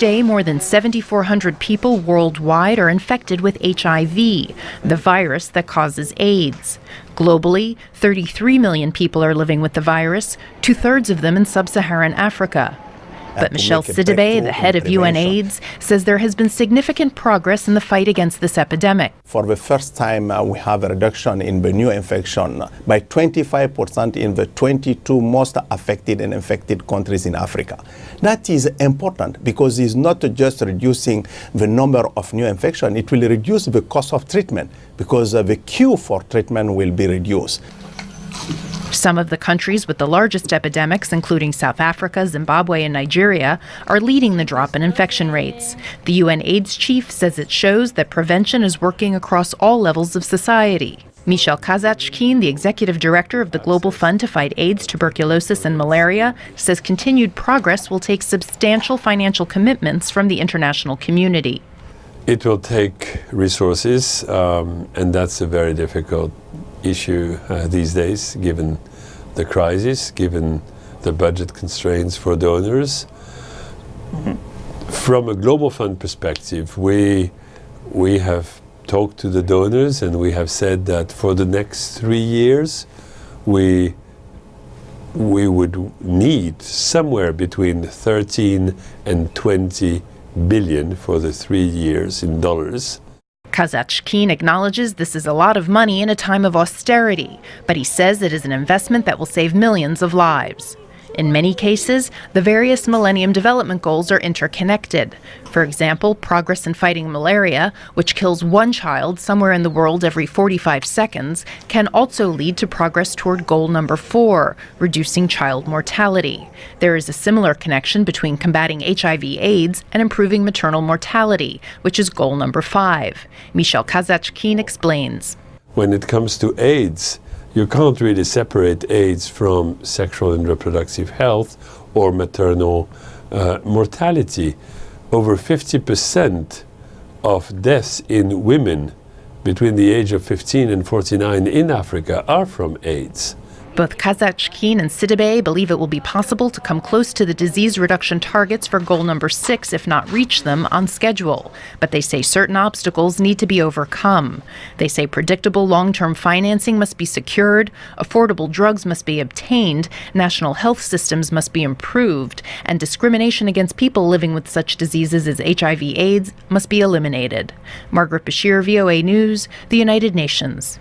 day, more than 7,400 people worldwide are infected with HIV, the virus that causes AIDS. Globally, 33 million people are living with the virus, two-thirds of them in sub-Saharan Africa. But Michel Sidibe, the head of UN AIDS, says there has been significant progress in the fight against this epidemic. For the first time, we have a reduction in the new infection by 25% in the 22 most affected and infected countries in Africa. That is important because it's not just reducing the number of new infections, it will reduce the cost of treatment because the queue for treatment will be reduced. Some of the countries with the largest epidemics, including South Africa, Zimbabwe, and Nigeria, are leading the drop in infection rates. The UN AIDS chief says it shows that prevention is working across all levels of society. Michel Kazatchkine, the executive director of the Global Fund to Fight AIDS, Tuberculosis, and Malaria, says continued progress will take substantial financial commitments from the international community. It will take resources, and that's a very difficult issue these days, given the crisis, given the budget constraints for donors. From a Global Fund perspective, we have talked to the donors and we have said that for the next 3 years we would need somewhere between 13 and 20 billion for the 3 years in dollars. Kazatchkine acknowledges this is a lot of money in a time of austerity, but he says it is an investment that will save millions of lives. In many cases, the various Millennium Development Goals are interconnected. For example, progress in fighting malaria, which kills one child somewhere in the world every 45 seconds, can also lead to progress toward goal number 4, reducing child mortality. There is a similar connection between combating HIV/AIDS and improving maternal mortality, which is goal number 5. Michel Kazatchkine explains. When it comes to AIDS, you can't really separate AIDS from sexual and reproductive health or maternal mortality. Over 50% of deaths in women between the age of 15 and 49 in Africa are from AIDS. Both Kazatchkine and Sidibe believe it will be possible to come close to the disease reduction targets for goal number 6, if not reach them, on schedule. But they say certain obstacles need to be overcome. They say predictable long-term financing must be secured, affordable drugs must be obtained, national health systems must be improved, and discrimination against people living with such diseases as HIV/AIDS must be eliminated. Margaret Bashir, VOA News, the United Nations.